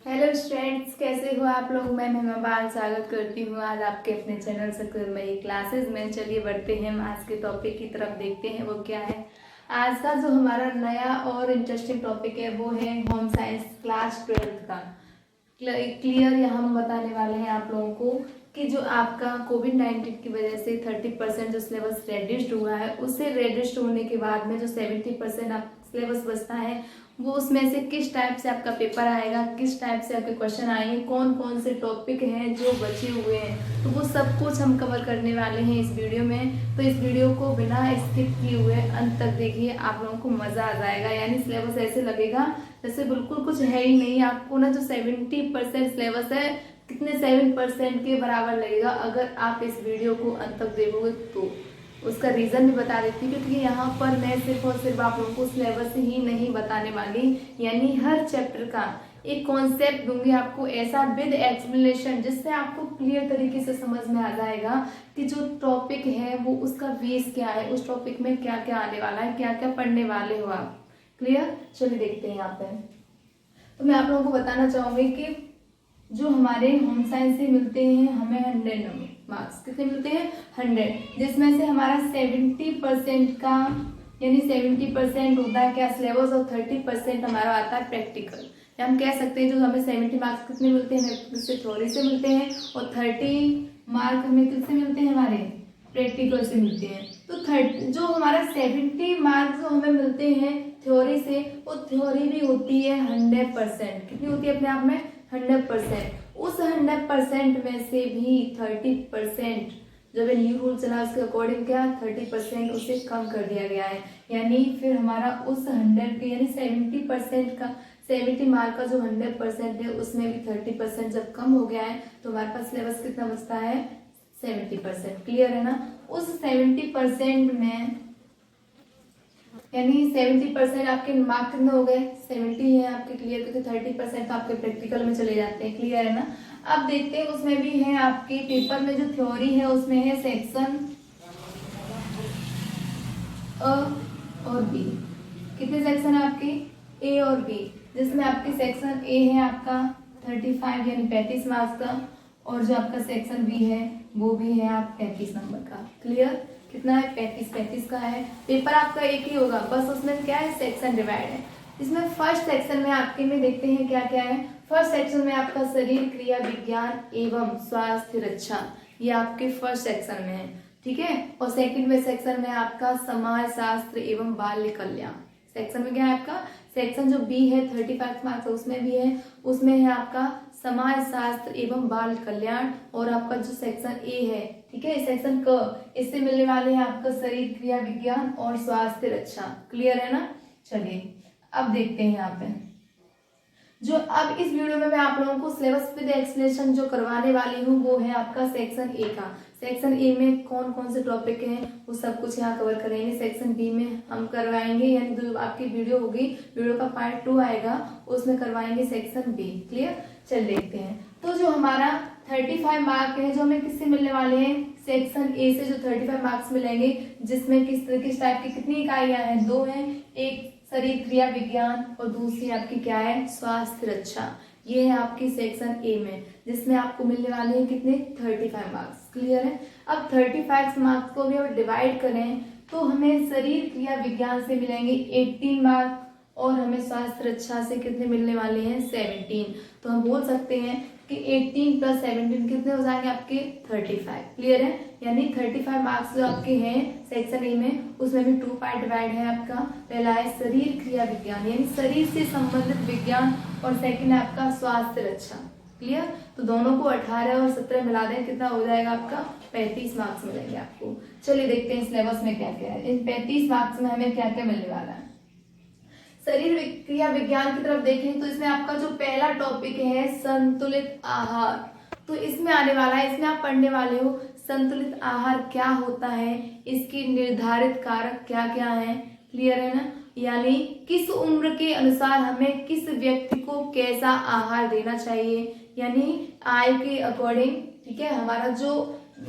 Hello students, कैसे हो आप लोग। मैं महिमा बाल स्वागत करती हूँ आज आपके अपने चैनल सक्सेसमयी क्लासेस में। चलिए बढ़ते हैं, हम आज के टॉपिक की तरफ देखते हैं वो क्या है। आज का जो हमारा नया और इंटरेस्टिंग टॉपिक है वो है होम साइंस क्लास 12th का। क्लियर यहाँ हम बताने वाले हैं आप लोगों को कि जो आपका कोविड-19 की वजह से 30% जो सिलेबस रेड्यूस्ड हुआ है, उससे रेड्यूस्ड होने के बाद में जो 70% आप सिलेबस बचता है वो उसमें से किस टाइप से आपका पेपर आएगा, किस टाइप से आपके क्वेश्चन आएंगे, कौन कौन से टॉपिक हैं जो बचे हुए हैं, तो वो सब कुछ हम कवर करने वाले हैं इस वीडियो में। तो इस वीडियो को बिना स्किप किए हुए अंत तक देखिए, आप लोगों को मज़ा आ जाएगा। यानी सिलेबस ऐसे लगेगा जैसे बिल्कुल कुछ है ही नहीं। आपको ना जो 70% सिलेबस है, कितने 7% के बराबर लगेगा अगर आप इस वीडियो को अंत तक देखोगे तो। उसका रीज़न भी बता देती हूँ, क्योंकि यहाँ पर मैं सिर्फ और सिर्फ आप लोगों को सिलेबस ही नहीं बताने वाली, यानी हर चैप्टर का एक कॉन्सेप्ट दूंगी आपको ऐसा विद एक्सप्लेनेशन, जिससे आपको क्लियर तरीके से समझ में आ जाएगा कि जो टॉपिक है वो उसका बेस क्या है, उस टॉपिक में क्या क्या आने वाला है, क्या क्या पढ़ने वाले हो आप। क्लियर। चलिए देखते हैं यहाँ पे। तो मैं आप लोगों को बताना चाहूंगी कि जो हमारे होम साइंस से मिलते हैं हमें 100 मार्क्स। कितने मिलते हैं? 100, जिसमें से हमारा 70% का यानी 70% होता है क्या, सिलेबस, और 30% हमारा आता है प्रैक्टिकल। या हम कह सकते हैं जो हमें 70 मार्क्स कितने मिलते हैं, इससे थ्योरी से मिलते हैं, और 30 मार्क हमें किससे मिलते हैं, हमारे प्रैक्टिकल से मिलते हैं। तो जो हमारा 70 मार्क्स जो हमें मिलते हैं थ्योरी से, वो थ्योरी भी होती है 100%। कितनी होती है अपने आप में? 100%। उस 100% में से भी 30%, जब ये न्यू रूल चला उसके अकॉर्डिंग क्या 30% उसे कम कर दिया गया है। यानी फिर हमारा उस 100 यानी 70% का 70 मार्क का जो 100% है उसमें भी 30% जब कम हो गया है तो हमारे पास सिलेबस कितना बचता है? 70%। क्लियर है ना। उस 70% में यानी 70% आपके मार्क कितने हो गए? 70 है आपके। क्लियर। क्योंकि 30% तो आपके प्रैक्टिकल में चले जाते हैं। क्लियर है ना। अब देखते हैं उसमें भी है आपके पेपर में जो थ्योरी है उसमें है सेक्शन अ और बी। कितने सेक्शन है आपके? ए और बी, जिसमें आपके सेक्शन ए है आपका 35 यानी 35 मार्क्स का, और जो आपका सेक्शन बी है वो भी है आप 35 नंबर का। क्लियर। कितना है? 35 का है। पेपर आपका एक ही होगा, बस उसमें क्या है, सेक्शन डिवाइड है। इसमें फर्स्ट सेक्शन में आपके में देखते हैं क्या क्या है। फर्स्ट सेक्शन में आपका शरीर क्रिया विज्ञान एवं स्वास्थ्य रक्षा, ये आपके फर्स्ट सेक्शन में है। ठीक है। और सेकंड में सेक्शन में आपका समाज शास्त्र एवं बाल्य कल्याण। सेक्शन में क्या है आपका? सेक्शन जो बी है 35 मार्क्स उसमें भी है, उसमें है आपका समाज शास्त्र एवं बाल कल्याण। और आपका जो सेक्शन ए है, ठीक है, सेक्शन क, इससे मिलने वाले हैं आपका शरीर क्रिया विज्ञान और स्वास्थ्य रक्षा। क्लियर है ना। चलिए अब देखते हैं यहाँ पे जो अब इस वीडियो में मैं आप लोगों को सिलेबस विद एक्सप्लेनेशन जो करवाने वाली हूँ वो है आपका सेक्शन ए का। सेक्शन ए में कौन कौन से टॉपिक हैं वो सब कुछ यहाँ कवर करेंगे। सेक्शन बी में हम करवाएंगे, यानी जो आपकी वीडियो होगी, वीडियो का पार्ट 2 आएगा, उसमें करवाएंगे सेक्शन बी। क्लियर। चल देखते हैं। तो जो हमारा 35 मार्क है जो हमें किससे मिलने वाले हैं? सेक्शन ए से जो 35 मार्क्स मिलेंगे, जिसमें किस टाइप की कितनी इकाइयां हैं? 2 हैं। एक शरीर क्रिया विज्ञान और दूसरी आपकी क्या है? स्वास्थ्य रक्षा। ये है आपकी सेक्शन ए में, जिसमें आपको मिलने वाले हैं कितने? 35 मार्क्स। क्लियर है। अब 35 मार्क्स को भी अगर डिवाइड करें तो हमें शरीर क्रिया विज्ञान से मिलेंगे 18 मार्क, और हमें स्वास्थ्य रक्षा से कितने मिलने वाले हैं? 17। तो हम बोल सकते हैं कि 18 + 17 कितने हो जाएंगे आपके? 35। क्लियर है। यानी 35 मार्क्स जो आपके हैं सेक्शन ए में, उसमें भी 2 पार्ट डिवाइड है आपका। पहला है शरीर क्रिया विज्ञान यानी शरीर से संबंधित विज्ञान, और सेकंड है आपका स्वास्थ्य रक्षा। क्लियर। तो दोनों को 18 और 17 मिला दें, कितना हो जाएगा आपका? 35 मार्क्स मिलेंगे आपको। चलिए देखते हैं सिलेबस में क्या क्या है। इन 35 मार्क्स में हमें क्या क्या मिलने वाला है। शरीर क्रिया विज्ञान की तरफ देखें तो इसमें आपका जो पहला टॉपिक है संतुलित आहार, तो इसमें आने वाला है, इसमें आप पढ़ने वाले हो संतुलित आहार क्या होता है, इसकी निर्धारित कारक क्या क्या है। क्लियर है ना। यानी किस उम्र के अनुसार हमें किस व्यक्ति को कैसा आहार देना चाहिए, यानी आय के अकॉर्डिंग। ठीक है। हमारा जो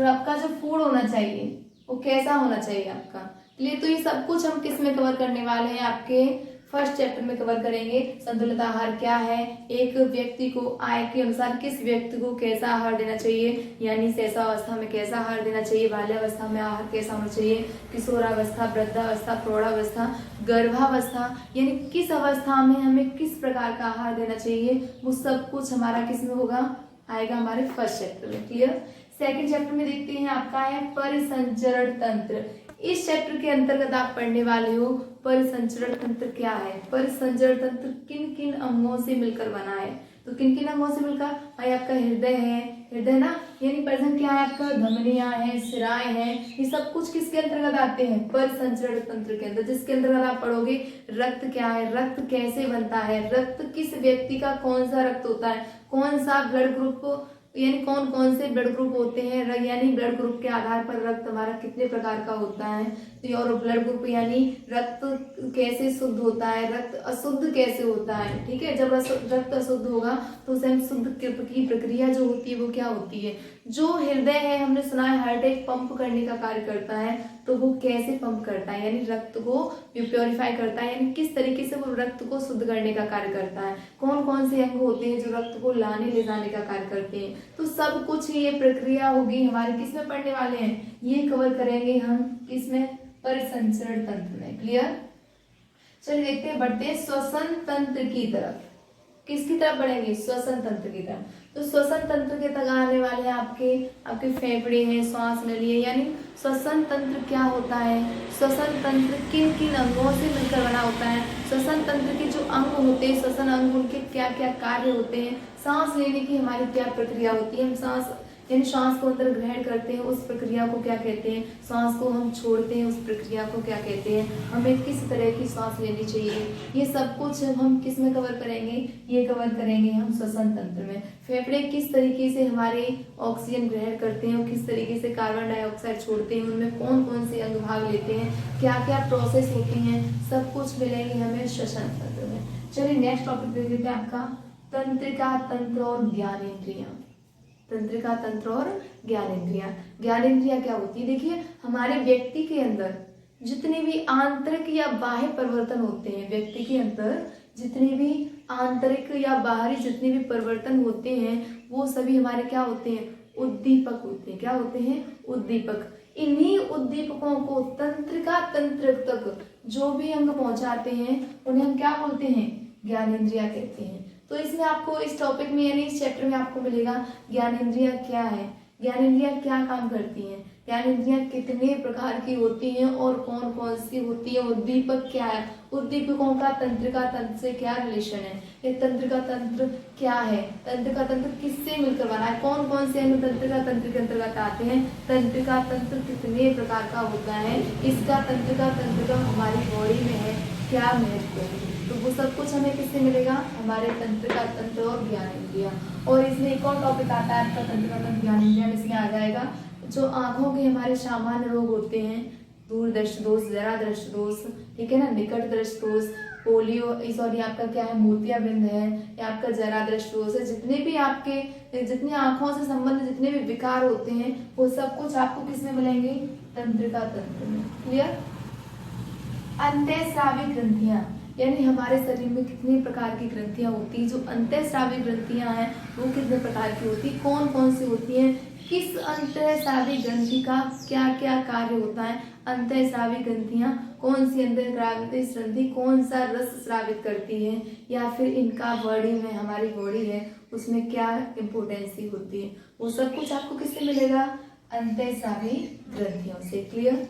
आपका जो फूड होना चाहिए वो कैसा होना चाहिए आपका। लिए तो ये सब कुछ हम किस में कवर करने वाले हैं? आपके फर्स्ट चैप्टर में कवर करेंगे संतुलित आहार क्या है, एक व्यक्ति को आय के अनुसार किस व्यक्ति को कैसा आहार देना चाहिए, यानी शैशवावस्था में कैसा आहार देना चाहिए, बाल्यावस्था में आहार कैसा होना चाहिए, किशोरावस्था, वृद्धावस्था, प्रौढ़ावस्था, गर्भावस्था, यानी किस अवस्था में हमें किस प्रकार का आहार देना चाहिए, वो सब कुछ हमारा किस में होगा, आएगा हमारे फर्स्ट चैप्टर में। क्लियर। सेकंड चैप्टर में देखते हैं आपका है परिसंचरण तंत्र। इस चैप्टर के अंतर्गत आप पढ़ने वाले हो परिसंचरण तंत्र क्या है, परिसंचरण तंत्र किन किन अंगों से मिलकर बना है। तो किन किन अंगों से मिलकर, भाई आपका हृदय है, हृदय ना, यानी परिसंचरण क्या है आपका, धमनियां है, शिराएं हैं, ये सब कुछ किसके अंतर्गत आते हैं, परिसंचरण तंत्र के अंदर, जिसके अंतर्गत आप पढ़ोगे रक्त क्या है, रक्त कैसे बनता है, रक्त किस व्यक्ति का कौन सा रक्त होता है, कौन सा ब्लड ग्रुप, यानी कौन कौन से ब्लड ग्रुप होते हैं, यानी ब्लड ग्रुप के आधार पर रक्त हमारा कितने प्रकार का होता है, तो और ब्लड ग्रुप यानी रक्त कैसे शुद्ध होता है, रक्त अशुद्ध कैसे होता है। ठीक है, जब रक्त अशुद्ध होगा तो उसे हम शुद्ध की प्रक्रिया जो होती है वो क्या होती है, जो हृदय है हमने सुना है हार्ट एक पंप करने का कार्य करता है, तो वो कैसे पंप करता है, यानी रक्त को प्योरीफाई करता है, यानी किस तरीके से वो रक्त को शुद्ध करने का कार्य करता है, कौन कौन से अंग होते हैं जो रक्त को लाने ले जाने का कार्य करते हैं, तो सब कुछ ये प्रक्रिया होगी हमारे किस में पढ़ने वाले हैं, ये कवर करेंगे हम किसमें, परिसंचरण तंत्र में। क्लियर। चलिए देखते हैं, बढ़ते हैं श्वसन तंत्र की तरफ। किसकी तरफ बढ़ेंगे, श्वसन तंत्र की तरफ। तो श्वसन तंत्र के तक आने वाले हैं आपके फेफड़े हैं, श्वास नली है, यानी श्वसन तंत्र क्या होता है, श्वसन तंत्र किन किन अंगों से मिलकर बना होता है, श्वसन तंत्र के जो अंग होते हैं, श्वसन अंग उनके क्या क्या कार्य होते हैं, सांस लेने की हमारी क्या प्रक्रिया होती है, हम सांस यानी श्वास को अंदर ग्रहण करते हैं उस प्रक्रिया को क्या कहते हैं, श्वास को हम छोड़ते हैं उस प्रक्रिया को क्या कहते हैं, हमें किस तरह की श्वास लेनी चाहिए, ये सब कुछ हम किस में कवर करेंगे, ये कवर करेंगे हम श्वसन तंत्र में। फेफड़े किस तरीके से हमारे ऑक्सीजन ग्रहण करते हैं और किस तरीके से कार्बन डाइऑक्साइड छोड़ते हैं, उनमें कौन कौन से अंग भाग लेते हैं, क्या क्या प्रोसेस होती हैं, सब कुछ मिलेंगे हमें श्वसन तंत्र में। चलिए नेक्स्ट टॉपिक देख लेते हैं आपका तंत्रिका तंत्र और ज्ञानेंद्रियां। तंत्रिका तंत्र और ज्ञानेंद्रियां। ज्ञानेंद्रियां क्या होती है, देखिए हमारे व्यक्ति के अंदर जितने भी आंतरिक या बाह्य परिवर्तन होते हैं, व्यक्ति के अंदर जितने भी आंतरिक या बाहरी जितने भी परिवर्तन होते हैं वो सभी हमारे क्या होते हैं, उद्दीपक होते हैं। क्या होते हैं, उद्दीपक। इन्हीं उद्दीपकों को तंत्रिका तंत्र तक जो भी अंग पहुंचाते हैं उन्हें हम क्या बोलते हैं, ज्ञानेंद्रियां कहते हैं। तो इसमें आपको इस टॉपिक में यानी इस चैप्टर में आपको मिलेगा ज्ञानेंद्रियां क्या है, ज्ञानेंद्रियां क्या काम करती हैं, ज्ञानेंद्रियां कितने प्रकार की होती हैं और कौन कौन सी होती है, उद्दीपक क्या है, उद्दीपकों का तंत्रिका तंत्र से क्या रिलेशन है, ये तंत्रिका तंत्र क्या है, तंत्रिका तंत्र किससे मिलकर बना है, कौन कौन से अंग तंत्रिका तंत्र के अंतर्गत आते हैं, तंत्रिका तंत्र कितने प्रकार का होता है, इसका तंत्रिका तंत्र का हमारी बॉडी में है क्या महत्व है, तो वो सब कुछ हमें किससे मिलेगा, हमारे तंत्रिका तंत्र और ज्ञानेंद्रियां। और इसमें एक और टॉपिक आता है आपका तंत्रिका तंत्र ज्ञानेंद्रियां, इसमें आ जाएगा जो आंखों के हमारे सामान्य रोग होते हैं, दूर दृष्टि दोष, जरा दृष्टि दोष, ठीक है ना, निकट दृष्टि दोष, पोलियो, सॉरी आपका क्या है, मोतियाबिंद है, या आपका जरा दृष्टि दोष है, जितने आंखों से संबंधित जितने भी विकार होते हैं वो सब कुछ आपको किसमें मिलेंगे, तंत्रिका तंत्र में। क्लियर। अंतःस्रावी ग्रंथियां, यानी हमारे शरीर में कितनी प्रकार की ग्रंथियां होती है, जो अंतःस्रावी ग्रंथियां हैं वो कितने प्रकार की होती है, कौन कौन सी होती हैं, किस अंतःस्रावी ग्रंथि का क्या क्या कार्य होता है, अंतःस्रावी ग्रंथियां कौन सी अंतःस्रावी ग्रंथि कौन सा रस स्रावित करती है, या फिर इनका बॉडी में हमारी बॉडी है उसमें क्या इम्पोर्टेंसी होती है, वो सब कुछ आपको किससे मिलेगा, अंतःस्रावी ग्रंथियों से। क्लियर।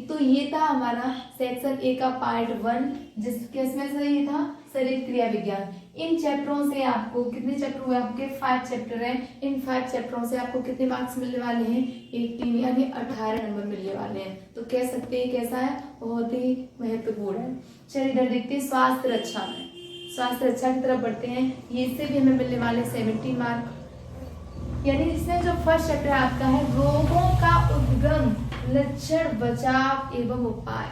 तो ये था हमारा सेक्शन ए का पार्ट 1, जिसमें से ये था शरीर क्रिया विज्ञान। इन चैप्टरों से आपको कितने चैप्टर हुए, आपके 5 चैप्टर हैं, इन 5 चैप्टरों से आपको कितने मार्क्स मिलने वाले हैं, 18 यानी 18 नंबर मिलने वाले हैं। तो कह सकते हैं कैसा है, बहुत ही महत्वपूर्ण है। चलिए इधर देखते हैं स्वास्थ्य रक्षा में, स्वास्थ्य रक्षा की तरफ बढ़ते हैं। ये इससे भी हमें मिलने वाले 70 मार्क, यानी इसमें जो फर्स्ट चैप्टर आपका है रोगों का उद्गम, लक्षण, बचाव एवं उपाय,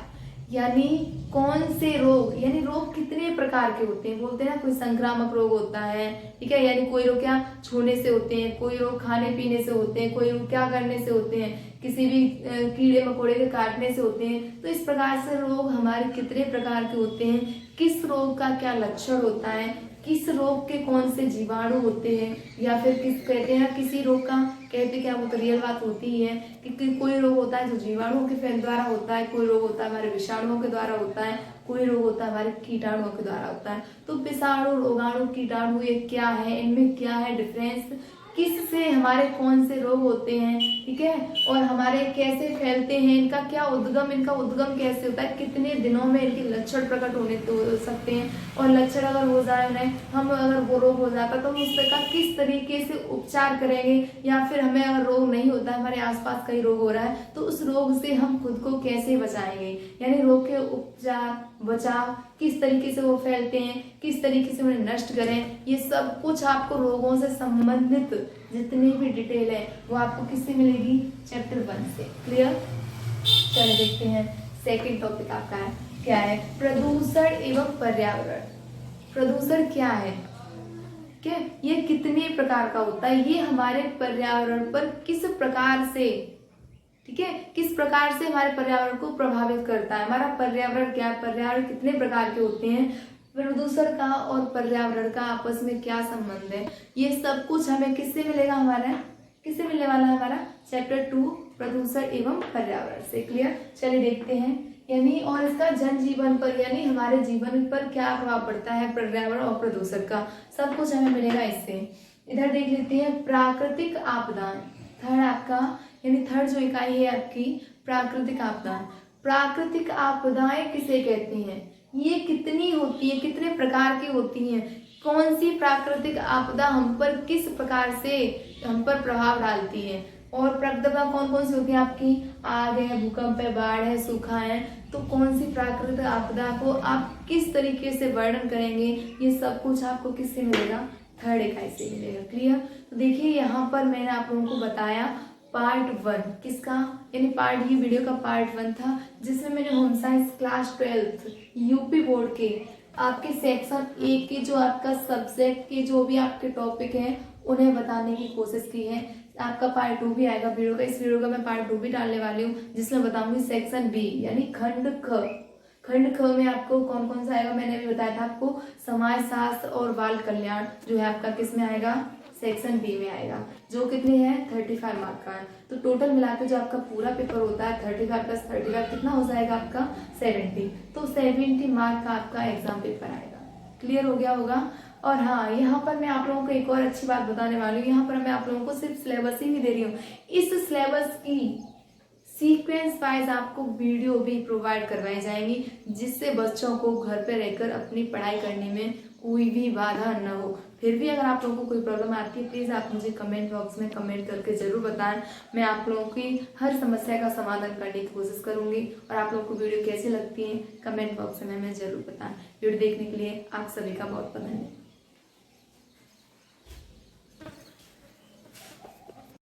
यानी कौन से रोग, यानी रोग कितने प्रकार के होते हैं, बोलते हैं ना कोई संक्रामक रोग होता है, ठीक है, यानी कोई रोग क्या छूने से होते हैं, कोई रोग खाने पीने से होते हैं, कोई रोग क्या करने से होते हैं, किसी भी कीड़े मकोड़े के काटने से होते हैं। तो इस प्रकार से रोग हमारे कितने प्रकार के होते हैं, किस रोग का क्या लक्षण होता है, किस रोग के कौन से जीवाणु होते हैं, या फिर किस कहते हैं किसी रोग का कहते क्या, वो तो रियल बात होती ही है कि कोई रोग होता है जो जीवाणुओं के फैल द्वारा होता है, कोई रोग होता है हमारे विषाणुओं के द्वारा होता है, कोई रोग होता है हमारे कीटाणुओं के द्वारा होता है। तो विषाणु, रोगाणु, कीटाणु ये क्या है, इनमें क्या है डिफरेंस, किससे हमारे कौन से रोग होते हैं, ठीक है, और हमारे कैसे फैलते हैं, इनका क्या उद्गम, इनका उद्गम कैसे होता है, कितने दिनों में इनके लक्षण प्रकट होने तो सकते हैं, और लक्षण अगर हो जाए उन्हें, हम अगर वो रोग हो जाता तो हम उसका किस तरीके से उपचार करेंगे, या फिर हमें अगर रोग नहीं होता, हमारे आसपास कहीं रोग हो रहा है तो उस रोग से हम खुद को कैसे बचाएंगे, यानी रोग के उपचार, बचाव, किस तरीके से वो फैलते हैं, किस तरीके से उन्हें नष्ट करें, ये सब कुछ आपको रोगों से संबंधित जितनी भी डिटेल है वो आपको किससे मिलेगी, चैप्टर 1 से। क्लियर। चलिए देखते हैं सेकंड टॉपिक आपका है, क्या है, प्रदूषण एवं पर्यावरण। प्रदूषण क्या है, क्या ये कितने प्रकार का होता है, ये हमारे पर्यावरण पर किस प्रकार से, ठीक है, किस प्रकार से हमारे पर्यावरण को प्रभावित करता है, हमारा पर्यावरण क्या है, पर्यावरण कितने प्रकार के होते हैं, प्रदूषण का और पर्यावरण का आपस में क्या संबंध है, ये सब कुछ हमें किससे मिलेगा, हमारा किससे मिलने वाला है, हमारा चैप्टर 2 प्रदूषण एवं पर्यावरण से। क्लियर। चलिए देखते हैं, यानी और इसका जनजीवन पर, यानी हमारे जीवन पर क्या प्रभाव पड़ता है पर्यावरण और प्रदूषण का, सब कुछ हमें मिलेगा इससे। इधर देख लेते हैं प्राकृतिक आपदाएं, थर्ड आपका, यानी थर्ड जो इकाई है आपकी प्राकृतिक आपदाएं। प्राकृतिक आपदाएं किसे कहते हैं, ये कितनी होती है, कितने प्रकार की होती हैं, कौन सी प्राकृतिक आपदा हम पर किस प्रकार से हम पर प्रभाव डालती है, और प्राकृतिक आपदा कौन कौन सी होती है आपकी, आग है, भूकंप है, बाढ़ है, सूखा है, तो कौन सी प्राकृतिक आपदा को आप किस तरीके से वर्णन करेंगे, ये सब कुछ आपको किससे मिलेगा, थर्ड इकाई से मिलेगा। क्लियर। तो देखिए यहाँ पर मैंने आप लोगों को बताया पार्ट 1 किसका, यानी पार्ट, ये वीडियो का पार्ट 1 था, जिसमें मैंने home science class 12 UP board के आपके सेक्शन 1 के जो आपका सब्जेक्ट के जो भी आपके टॉपिक हैं उन्हें बताने की कोशिश की है। आपका पार्ट 2 भी आएगा वीडियो का, इस वीडियो का मैं पार्ट 2 भी डालने वाली हूँ, जिसमें बताऊंगी सेक्शन बी यानी खंड ख। खंड ख में आपको कौन कौन सा आएगा, मैंने भी बताया था आपको, समाज शास्त्र और बाल कल्याण जो है आपका किस में आएगा, सेक्शन बी में आएगा, जो कितने हैं 35 मार्क का है। तो टोटल मिलाकर जो आपका पूरा पेपर होता है 35 + 35 कितना हो जाएगा आपका 70, तो 70 मार्क का आपका एग्जाम पेपर आएगा। क्लियर हो गया होगा। और हाँ, यहाँ पर मैं आप लोगों को एक और अच्छी बात बताने वाली हूँ, यहाँ पर मैं आप लोगों को सिर्फ सिलेबस ही नहीं दे रही हूँ, इस सिलेबस की सीक्वेंस वाइज आपको वीडियो भी प्रोवाइड करवाई जाएंगी, जिससे बच्चों को घर पे रहकर अपनी पढ़ाई करने में कोई भी बाधा न हो। फिर भी अगर आप लोगों को कोई प्रॉब्लम आती है, प्लीज़ आप मुझे कमेंट बॉक्स में कमेंट करके ज़रूर बताएं, मैं आप लोगों की हर समस्या का समाधान करने की कोशिश करूंगी। और आप लोगों को वीडियो कैसी लगती है कमेंट बॉक्स में हमें ज़रूर बताएं। वीडियो देखने के लिए आप सभी का बहुत बहुत धन्यवाद।